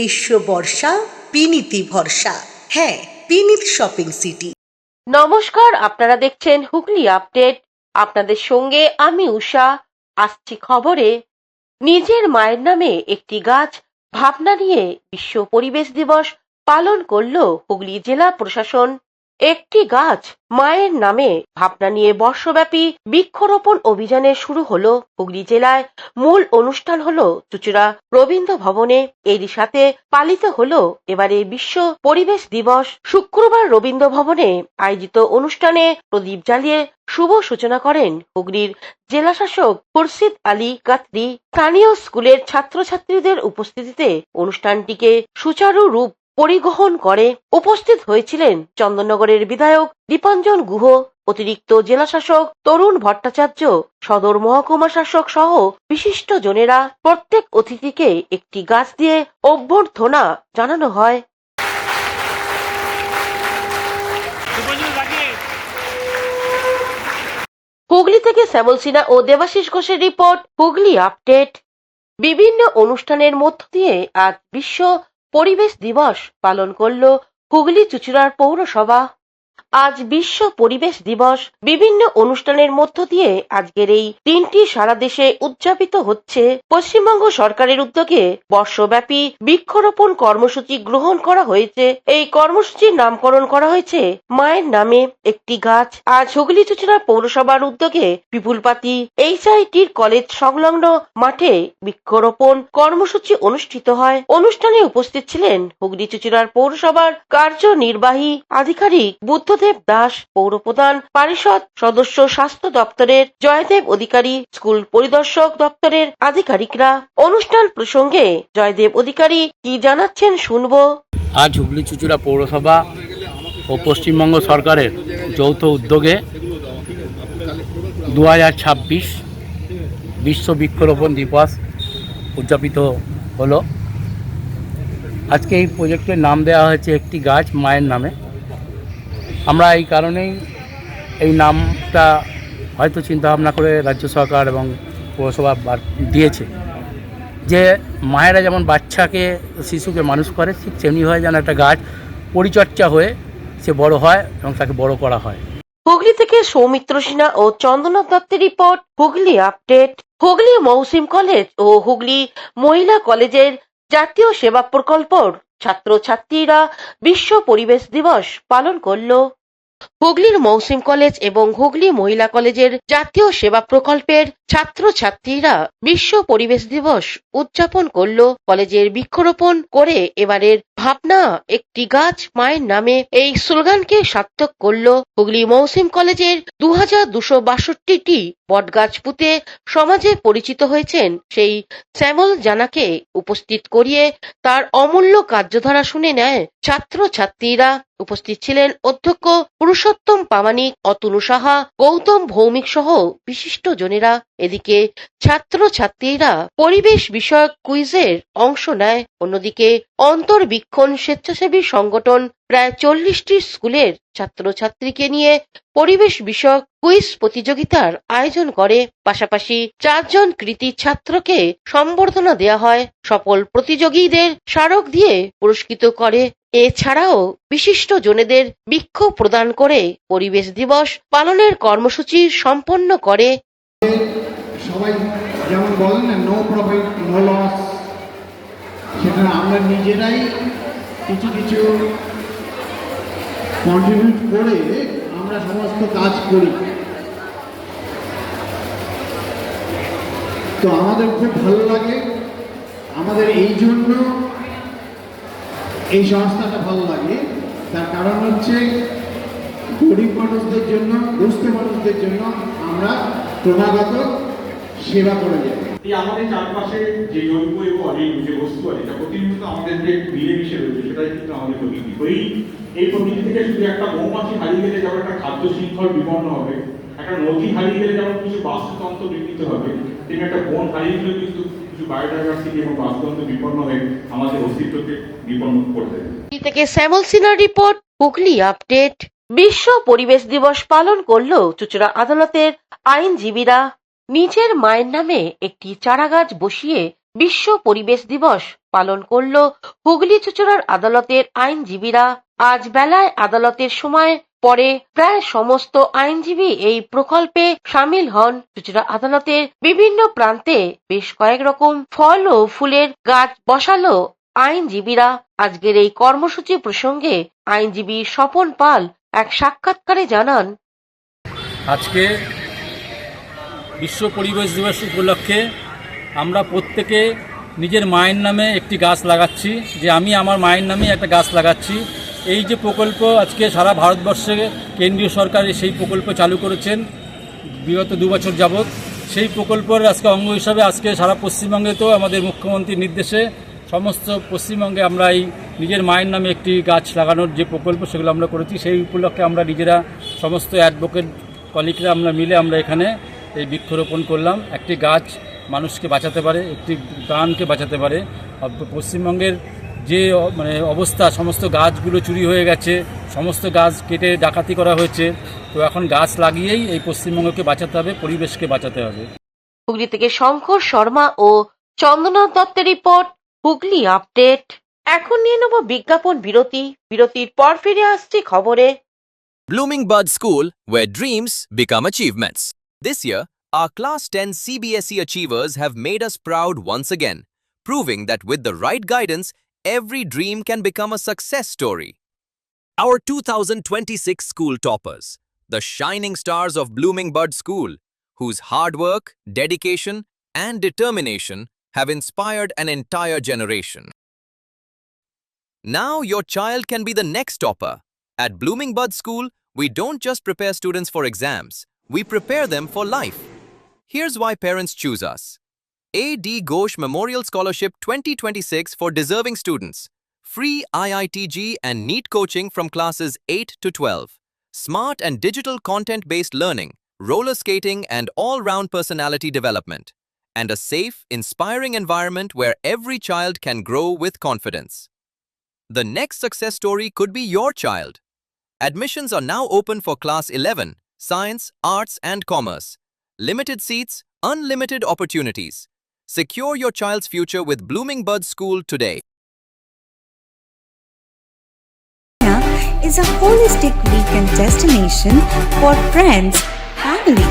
গ্রীষ্ম বর্ষা বিনীতি ভরসা। হ্যাঁ, বিনীত শপিং সিটি। নমস্কার, আপনারা দেখছেন হুগলি আপডেট। আপনাদের সঙ্গে আমি উষা। আসছি খবরে। নিজের মায়ের নামে একটি গাছ ভাবনা নিয়ে বিশ্ব পরিবেশ দিবস পালন করল হুগলি জেলা প্রশাসন। একটি গাছ মায়ের নামে ভাবনা নিয়ে বর্ষব্যাপী বৃক্ষরোপণ অভিযানের শুরু হলো হুগলি জেলায়। মূল অনুষ্ঠান হলো চুঁচুড়া রবীন্দ্র ভবনে। এরই সাথে পালিত হলো এবারে বিশ্ব পরিবেশ দিবস। শুক্রবার রবীন্দ্র ভবনে আয়োজিত অনুষ্ঠানে প্রদীপ জ্বালিয়ে শুভ সূচনা করেন হুগলির জেলাশাসক খুরশিদ আলী কাতরি। স্থানীয় স্কুলের ছাত্রছাত্রীদের উপস্থিতিতে অনুষ্ঠানটিকে সুচারু রূপ পরিবহন করে। উপস্থিত হয়েছিলেন চন্দননগরের বিধায়ক দীপাঞ্জন গুহ, অতিরিক্ত জেলাশাসক তরুণ ভট্টাচার্য, সদর মহকুমা শাসক সহ বিশিষ্ট জনেরা। প্রত্যেক অতিথিকে একটি গাছ দিয়ে অভ্যর্থনা জানানো হয়। হুগলি থেকে শ্যামল সিনহা ও দেবাশিস ঘোষের রিপোর্ট, হুগলি আপডেট। বিভিন্ন অনুষ্ঠানের মধ্য দিয়ে আজ বিশ্ব পরিবেশ দিবস পালন করল হুগলি চুঁচুড়ার পৌরসভা। আজ বিশ্ব পরিবেশ দিবস। বিভিন্ন অনুষ্ঠানের মধ্য দিয়ে আজকের এই দিনটি সারা দেশে উদযাপিত হচ্ছে। পশ্চিমবঙ্গ সরকারের উদ্যোগে বর্ষব্যাপী বৃক্ষরোপণ কর্মসূচি গ্রহণ করা হয়েছে। এই কর্মসূচির নামকরণ করা হয়েছে মায়ের নামে একটি গাছ। আজ হুগলি চুঁচুড়া পৌরসভার উদ্যোগে বিপুলপাতি HITর কলেজ সংলগ্ন মাঠে বৃক্ষরোপণ কর্মসূচি অনুষ্ঠিত হয়। অনুষ্ঠানে উপস্থিত ছিলেন হুগলি চুঁচুড়ার পৌরসভার কার্যনির্বাহী আধিকারিক বুদ্ধদেব দাস, পৌরপ্রধান পরিষদ সদস্য, স্বাস্থ্য দপ্তরের জয়দেব অধিকারী, স্কুল পরিদর্শক দপ্তরের আধিকারিকরা। অনুষ্ঠান প্রসঙ্গে জয়দেব অধিকারী কি জানাচ্ছেন শুনবো। আজ হুগলি চুঁচুড়া পৌরসভা ও পশ্চিমবঙ্গ সরকারের যৌথ উদ্যোগে 2026 বিশ্ব বৃক্ষরোপণ দিবস উদযাপিত হলো। আজকে এই প্রজেক্টের নাম দেওয়া হয়েছে একটি গাছ মায়ের নামে। আমরা এই কারণেই এই নামটা হয়তো চিন্তাভাবনা করে রাজ্য সরকার এবং পৌরসভা দিয়েছে যে মায়েরা যেমন বাচ্চাকে শিশুকে মানুষ করে, ঠিক তেমনি হয় যেন একটা গাছ পরিচর্যা হয়ে সে বড় হয় এবং তাকে বড় করা হয়। হুগলি থেকে সৌমিত্র সিনহা ও চন্দনা দত্তের রিপোর্ট, হুগলি আপডেট। হুগলি মৌসুম কলেজ ও হুগলি মহিলা কলেজের জাতীয় সেবা প্রকল্পর ছাত্রছাত্রীরা বিশ্ব পরিবেশ দিবস পালন করল। হুগলির মৌসুম কলেজ এবং হুগলি মহিলা কলেজের জাতীয় সেবা প্রকল্পের ছাত্রছাত্রীরা বিশ্ব পরিবেশ দিবস উদযাপন করল। কলেজের বৃক্ষরোপণ করে এবারের ভাবনা একটি গাছ মায়ের নামে এই স্লোগানকে সার্থক করল। হুগলি মৌসুম কলেজের 2262টি বটগাছ পুঁতে সমাজে পরিচিত হয়েছেন সেই শ্যামল জানাকে উপস্থিত করিয়ে তার অমূল্য কার্যধারা শুনে নেয় ছাত্রছাত্রীরা। উপস্থিত ছিলেন অধ্যক্ষ পুরুষোত্তম প্রামাণিক, অতনু সাহা, গৌতম ভৌমিক সহ বিশিষ্ট জনেরা। এদিকে ছাত্রছাত্রীরা পরিবেশ বিষয়ক কুইজের অংশ নেয়। অন্যদিকে অন্তর্বীক্ষণ স্বেচ্ছাসেবী সংগঠন প্রায় 40টি স্কুলের ছাত্রছাত্রীকে নিয়ে পরিবেশ বিষয়ক কুইজ প্রতিযোগিতার আয়োজন করে। পাশাপাশি 4 জন কৃতী ছাত্রকে সম্বর্ধনা দেওয়া হয়। সফল প্রতিযোগীদের স্মারক দিয়ে পুরস্কৃত করে। এছাড়াও বিশিষ্ট জনেদের বৃক্ষ প্রদান করে পরিবেশ দিবস পালনের কর্মসূচি সম্পন্ন করে। সবাই যেমন বলেন না, নো প্রফিট নো লস, সেটা আমরা নিজেরাই কিছু কিছু কন্ট্রিবিউট করে আমরা সমস্ত কাজ করি। তো আমাদের খুব ভালো লাগে। আমাদের এই জন্য এই সংস্থাটা ভালো লাগে, তার কারণ হচ্ছে গরিব মানুষদের জন্য, দুস্থ মানুষদের জন্য আমরা ক্রমাগত সেবা করে যাই। এই আমাদের চারপাশে যে জৈব এবং অজৈব যে বস্তু আছে, যা প্রতিনিয়ত আমাদের যে মিলেমিশে রয়েছে, সেটাই কিন্তু আমাদের প্রকৃতি। এই প্রকৃতি থেকে শুধু একটা মৌমাছি হারিয়ে গেলে যেমন একটা খাদ্য শৃঙ্খল বিপন্ন হবে, একটা নদী হারিয়ে গেলে যেমন কিছু বাস্তুতন্ত্র বিঘ্নিত হবে, তেমনি একটা বন হারিয়ে গেলে কিন্তু কিছু বায়োডাইভার্সিটি এবং বাস্তুতন্ত্র বিপন্ন হয়ে আমাদের অস্তিত্বকে বিপন্ন করে দেবে। থেকে শ্যামল সিনহার রিপোর্ট, হুগলি আপডেট। বিশ্ব পরিবেশ দিবস পালন করল চুঁচুড়া আদালতের আইনজীবীরা। নিজের মায়ের নামে একটি চারাগাছ বসিয়ে বিশ্ব পরিবেশ দিবস পালন করল হুগলি চুঁচুড়ার আদালতের আইনজীবীরা। আজ বেলায় আদালতের সময় পরে প্রায় সমস্ত আইনজীবী এই প্রকল্পে সামিল হন। চুঁচুড়া আদালতের বিভিন্ন প্রান্তে বেশ কয়েক রকম ফল ও ফুলের গাছ বসালো আইনজীবীরা। আজকের এই কর্মসূচি প্রসঙ্গে আইনজীবী স্বপন পাল এক সাক্ষাৎকারে জানান, আজকে বিশ্ব পরিবেশ দিবস উপলক্ষে আমরা প্রত্যেকে নিজের মায়ের নামে একটি গাছ লাগাচ্ছি, যে আমি আমার মায়ের নামে একটা গাছ লাগাচ্ছি। এই যে প্রকল্প আজকে সারা ভারতবর্ষে কেন্দ্রীয় সরকার সেই প্রকল্প চালু করেছেন বিগত 2 বছর যাবৎ। সেই প্রকল্পের আজকে অঙ্গ হিসাবে আজকে সারা পশ্চিমবঙ্গে তো আমাদের মুখ্যমন্ত্রীর নির্দেশে সমস্ত পশ্চিমবঙ্গে আমরা এই নিজের মায়ের নামে একটি গাছ লাগানোর যে প্রকল্প সেগুলো আমরা করেছি। সেই উপলক্ষে আমরা নিজেরা সমস্ত অ্যাডভোকেট কলিগরা আমরা মিলে আমরা এখানে এই বৃক্ষরোপণ করলাম। একটি গাছ মানুষকে বাঁচাতে পারে, একটি প্রাণকে বাঁচাতে পারে। পশ্চিমবঙ্গের যে অবস্থা, সমস্ত গাছগুলো চুরি হয়ে গেছে, সমস্ত গাছ কেটে ডাকাতি করা হয়েছে। তো এখন গাছ লাগিয়েই এই পশ্চিমবঙ্গকে বাঁচাতে হবে, পরিবেশকে বাঁচাতে হবে। হুগলি থেকে শঙ্কর শর্মা ও চন্দ্রনাথ দত্তের রিপোর্ট, হুগলি আপডেট। এখন নিয়ে নেব বিজ্ঞাপন বিরতি। বিরতির পর ফিরে আসছি খবরে। Blooming Bud School, where dreams become achievements. This year, our Class 10 CBSE achievers have made us proud once again, proving that with the right guidance, every dream can become a success story. Our 2026 school toppers, the shining stars of Blooming Bud School, whose hard work, dedication, and determination have inspired an entire generation. Now your child can be the next topper. At Blooming Bud School, we don't just prepare students for exams, we prepare them for life. Here's why parents choose us. A.D. Ghosh Memorial Scholarship 2026 for deserving students. Free IITG and NEET coaching from classes 8 to 12. Smart and digital content-based learning, roller skating and all-round personality development. And a safe, inspiring environment where every child can grow with confidence. The next success story could be your child. Admissions are now open for Class 11, Science, Arts and Commerce. Limited seats, unlimited opportunities. Secure your child's future with Blooming Bud School today. Is a holistic weekend destination for friends, family,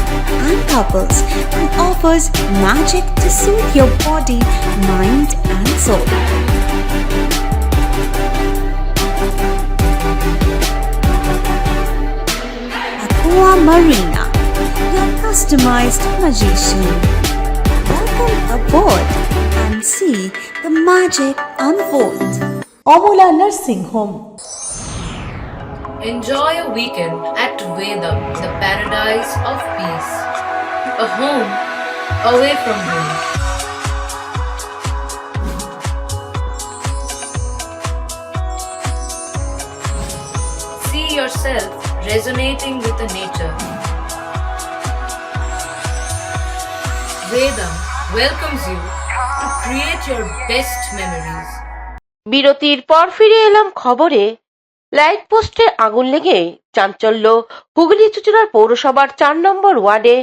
and couples and offers magic to soothe your body, mind, and soul. Aqua Marina, your customized magician. Welcome aboard and see the magic unfold. Amala nursing home. Enjoy a weekend at Vedam, the paradise of peace. A home away from home. See yourself resonating with the nature. Vedam welcomes you to create your best memories. বিরতির পর ফিরে এলাম খবরে। Light পোস্টে আগুন লেগে চাঞ্চল্য হুগলি চুঁচুড়ার পৌরসভার 4 নম্বর ওয়ার্ডে।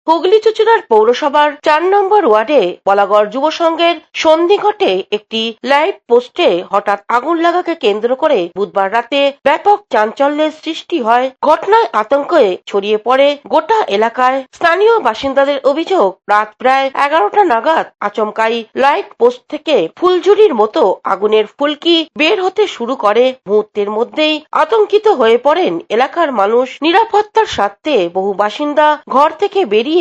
হুগলি চুঁচুড়ার পৌরসভার 4 নম্বর ওয়ার্ডে বলাগড় যুব সংঘের সন্ধিঘটে একটি লাইট পোস্টে হঠাৎ আগুন লাগাকে কেন্দ্র করে বুধবার রাতে ব্যাপক চাঞ্চল্যের সৃষ্টি হয়। ঘটনায় আতঙ্কে ছড়িয়ে পড়ে গোটা এলাকায়। স্থানীয় বাসিন্দাদের অভিযোগ, রাত প্রায় 11টা নাগাদ আচমকাই লাইট পোস্ট থেকে ফুলঝুরির মতো আগুনের ফুলকি বের হতে শুরু করে। মুহূর্তের মধ্যেই আতঙ্কিত হয়ে পড়েন এলাকার মানুষ। নিরাপত্তার স্বার্থে বহু বাসিন্দা ঘর থেকে বেরিয়ে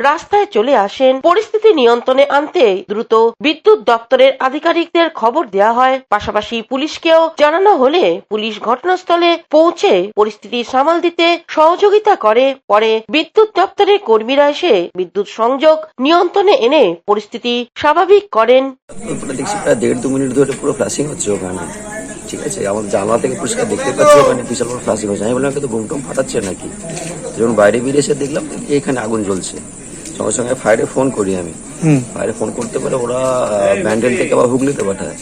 রাস্তায় চলে আসেন। পরিস্থিতি নিয়ন্ত্রণে আনতে দ্রুত বিদ্যুৎ দপ্তরের আধিকারিকদের খবর দেওয়া হয়। পাশাপাশি পুলিশকেও জানানো হলে পুলিশ ঘটনাস্থলে পৌঁছে পরিস্থিতি সামাল দিতে সহযোগিতা করে। পরে বিদ্যুৎ দপ্তরের কর্মীরা এসে বিদ্যুৎ সংযোগ নিয়ন্ত্রণে এনে পরিস্থিতি স্বাভাবিক করেন। দেখছি প্রায় 1.5-2 মিনিট ধরে পুরো ফ্ল্যাশিং হচ্ছে ওখানে, ঠিক আছে। আমার জানলা থেকে পরিষ্কার দেখতে পাচ্ছি ওখানে বিশাল বড় ফ্ল্যাশিং হচ্ছে। আমি বললাম কিন্তু বুম টুম ফাটাচ্ছে নাকি। যখন বাইরে বেরিয়ে এসে দেখলাম এখানে আগুন জ্বলছে, সঙ্গে সঙ্গে ফায়ারে ফোন করি আমি। ফায়ারে ফোন করতে পারে ওরা ব্যান্ডেল থেকে আবার হুগলিতে পাঠায়,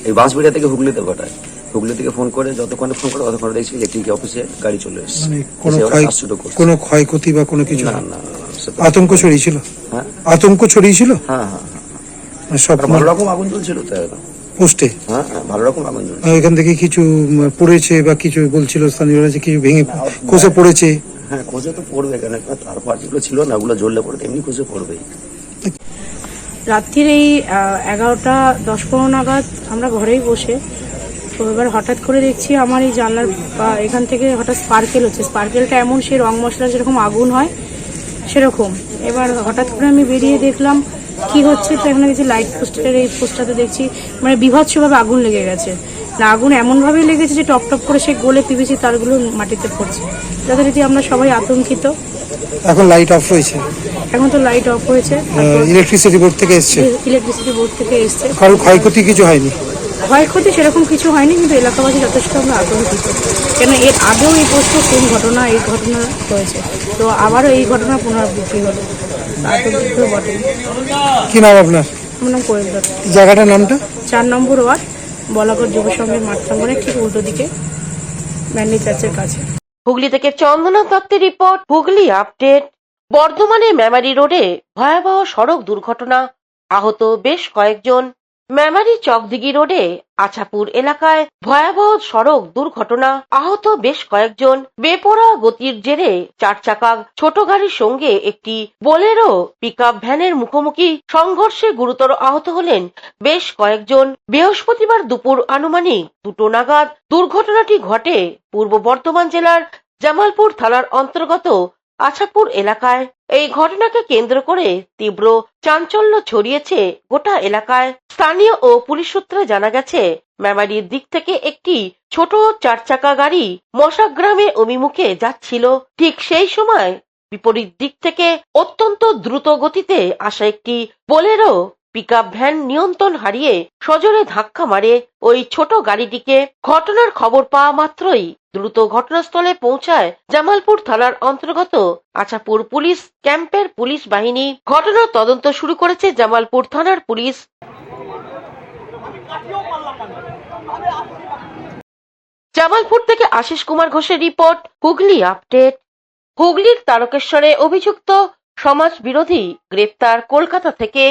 এই বাঁশবেড়িয়া থেকে হুগলিতে পাঠায়। হুগলি থেকে ফোন করে যতক্ষণে ফোন করে ততক্ষণে দেখছি ইলেকট্রিক অফিসে গাড়ি চলে এসেছে। কোনো ক্ষয়ক্ষতি বা কোনো কিছু না না, আতঙ্ক ছড়িয়েছিল? হ্যাঁ আতঙ্ক ছড়িয়েছিল। হ্যাঁ হ্যাঁ, সব ভালো রকম আগুন জ্বলছিল তো একদম। পোস্টে হ্যাঁ হ্যাঁ, ভালো রকম আগুন জ্বলছিল। এখান থেকে কিছু পড়েছে বা কিছু বলছিল স্থানীয়রা যে কিছু ভেঙে খসে পড়েছে। হ্যাঁ, খসে তো পড়বে, কেন তার পার্টিগুলো ছিল না, ওগুলো জ্বললে পড়ে এমনি খসে পড়বেই। রাত্রির এই 11:10-15 নাগাদ আমরা ঘরেই বসে, তো এবার হঠাৎ করে দেখছি আমার এই জানলার এখান থেকে হঠাৎ স্পার্কেল হচ্ছে। স্পার্কেলটা এমন সেই রং মশলা যেরকম আগুন হয় সেরকম। এবার হঠাৎ করে আমি বেরিয়ে দেখলাম কি হচ্ছে, তো এখানে দেখছি লাইট পোস্টের এই পোস্টটাতে দেখছি মানে বিভৎসভাবে আগুন লেগে গেছে। না, আগুন এমনভাবেই লেগেছে যে টপ টপ করে সে গলে পিভিসি তারগুলো মাটিতে পড়ছে। যথারীতি আমরা সবাই আতঙ্কিত। এখন লাইট অফ রয়েছে, এখন তো লাইট অফ হয়েছে, ইলেকট্রিসিটি বোর্ড থেকে এসছে। ইলেকট্রিসিটি বোর্ড থেকে এসছে। কারো ক্ষয়ক্ষতি কিছু হয়নি? ক্ষয়ক্ষতি সেরকম কিছু হয়নি, কিন্তু এলাকাবাসী যথেষ্ট আমরা আতঙ্কিত। কেন এর আগেও এই পোস্টে সেম ঘটনা হয়েছে, তো আবারও এই ঘটনার পুনরাবৃত্তি হলো, আতঙ্কিত বটে। কি নাম আপনার? আমার নাম কোয়েল দত্ত। জায়গাটার নামটা? 4 নম্বর ওয়ার্ড, বলাগড় যুব সংঘের মাঠ প্রাঙ্গণের ঠিক উল্টো দিকে, ম্যান্ডি চার্চের কাছে। হুগলি থেকে চন্দনা দত্তের রিপোর্ট, হুগলি আপডেট। বর্ধমানে মেমারি রোডে ভয়াবহ সড়ক দুর্ঘটনা, আহত বেশ কয়েকজন। মেমারি চকদিঘি রোডে আছাপুর এলাকায় ভয়াবহ সড়ক দুর্ঘটনা, আহত বেশ কয়েকজন। বেপরোয়া গতির জেরে 4 চাকা ছোট গাড়ির সঙ্গে একটি বোলেরো পিকআপ ভ্যানের মুখোমুখি সংঘর্ষে গুরুতর আহত হলেন বেশ কয়েকজন। বৃহস্পতিবার দুপুর আনুমানিক 2টো নাগাদ দুর্ঘটনাটি ঘটে পূর্ব বর্ধমান জেলার জামালপুর থানার অন্তর্গত আছাপুর এলাকায়। এই ঘটনাকে কেন্দ্র করে তীব্র চাঞ্চল্য ছড়িয়েছে গোটা এলাকায়। স্থানীয় ও পুলিশ সূত্রে জানা গেছে, মেমারির দিক থেকে একটি ছোট 4 চাকা গাড়ি মশাগ্রামে অভিমুখে যাচ্ছিল। ঠিক সেই সময় বিপরীত দিক থেকে অত্যন্ত দ্রুত গতিতে আসা একটি বোলেরো পিকআপ ভ্যান নিয়ন্ত্রণ হারিয়ে সজোরে ধাক্কা মারে ওই ছোট গাড়িটিকে। ঘটনার খবর পাওয়া মাত্রই দ্রুত ঘটনাস্থলে পৌঁছায় জামালপুর থানার অন্তর্গত আছাপুর পুলিশ ক্যাম্পের পুলিশ বাহিনী। ঘটনার তদন্ত শুরু করেছে জামালপুর থানার পুলিশ। জামালপুর থেকে আশিস কুমার ঘোষের রিপোর্ট, হুগলি আপডেট। হুগলির তারকেশ্বরে অভিযুক্ত সমাজ বিরোধী গ্রেপ্তার কলকাতা থেকে।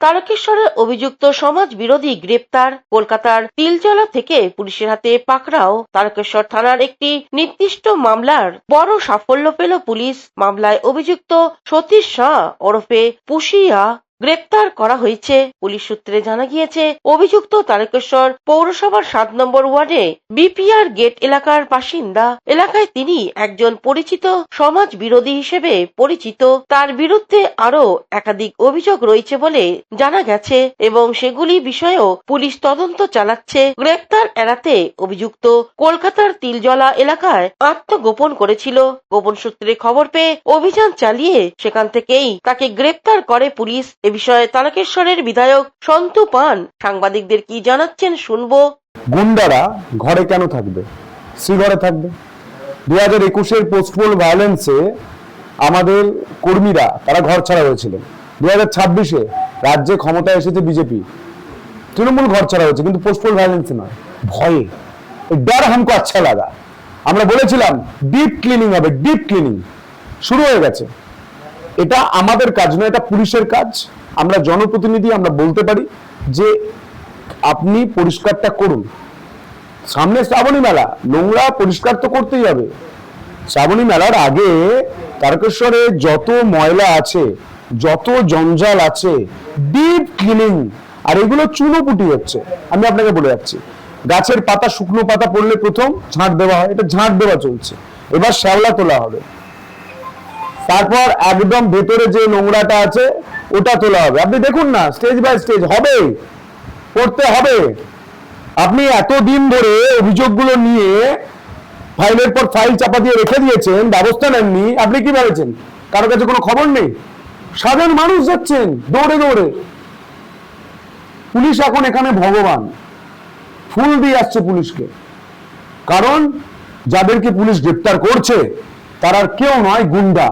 তারকেশ্বরে অভিযুক্ত সমাজ বিরোধী গ্রেপ্তার। কলকাতার তিলজলা থেকে পুলিশের হাতে পাকড়াও তারকেশ্বর থানার একটি নির্দিষ্ট মামলার বড় সাফল্য পেল পুলিশ। মামলায় অভিযুক্ত সতীশ শাহ ওরফে পুশিয়া গ্রেপ্তার করা হয়েছে। পুলিশ সূত্রে জানা গিয়েছে, অভিযুক্ত তারকেশ্বর পৌরসভার 7 নম্বর ওয়ার্ডে বিপিআর গেট এলাকার বাসিন্দা। এলাকায় তিনি একজন পরিচিত সমাজ বিরোধী হিসেবে পরিচিত। তার বিরুদ্ধে আরো একাধিক অভিযোগ রয়েছে বলে জানা গেছে এবং সেগুলি বিষয়েও পুলিশ তদন্ত চালাচ্ছে। গ্রেপ্তার এড়াতে অভিযুক্ত কলকাতার তিলজলা এলাকায় আত্মগোপন করেছিল। গোপন সূত্রে খবর পেয়ে অভিযান চালিয়ে সেখান থেকেই তাকে গ্রেপ্তার করে পুলিশ। এ বিষয়ে তারকেশ্বরের বিধায়ক সন্তু পান সাংবাদিকদের কি জানাচ্ছেন শুনবো। গুন্ডারা ঘরে কেন থাকবে? শ্রীঘরে থাকবে। 2021-এর পোস্টপোল ভায়োলেন্সে আমাদের কর্মীরা তারা ঘর ছাড়া হয়েছিলেন। 2026-এ রাজ্যে ক্ষমতায় এসেছে বিজেপি, তৃণমূল ঘর ছাড়া হয়েছে, কিন্তু পোস্টপোল ভায়োলেন্সে নয়, ভয়ে। ডর হামকো আচ্ছা লাগা। আমরা বলেছিলাম ডিপ ক্লিনিং হবে, ডিপ ক্লিনিং শুরু হয়ে গেছে। এটা আমাদের কাজ নয়, এটা পুলিশের কাজ। আমরা জনপ্রতিনিধি, আমরা বলতে পারি যে আপনি পরিষ্কারটা করুন। সামনে শ্রাবণী মেলা, নোংরা পরিষ্কার তো করতেই হবে। শ্রাবণী মেলার আগে তারকেশ্বরে যত ময়লা আছে, যত জঞ্জাল আছে, ডিপ ক্লিনিং। আর এগুলো চুনোপুটি হচ্ছে। আমি আপনাকে বলে যাচ্ছি, গাছের পাতা শুকনো পাতা পড়লে প্রথম ঝাঁট দেওয়া হয়, এটা ঝাঁট দেওয়া চলছে। এবার শ্যাওলা তোলা হবে, তারপর একদম ভেতরে যে নোংরাটা আছে ওটা তোলা হবে। আপনি দেখুন না, স্টেজ বাই স্টেজ হবে, করতে হবে। আপনি এতদিন ধরে অভিযোগগুলো নিয়ে ফাইলের পর ফাইল চাপা দিয়ে রেখে দিয়েছেন, ব্যবস্থা নেননি। আপনি কি ভেবেছেন কারো কাছে কোনো খবর নেই? সাধারণ মানুষ যাচ্ছেন দৌড়ে দৌড়ে। পুলিশ এখন এখানে ভগবান, ফুল দিয়ে আসছে পুলিশকে, কারণ যাদেরকে পুলিশ গ্রেপ্তার করছে তারা আর কেউ নয়, গুন্ডা।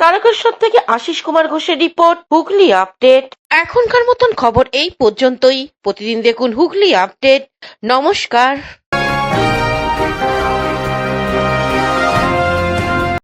তারকেশ্বর থেকে আশিস কুমার ঘোষের রিপোর্ট, হুগলি আপডেট। এখনকার মতন খবর এই পর্যন্তই। প্রতিদিন দেখুন হুগলি আপডেট। নমস্কার।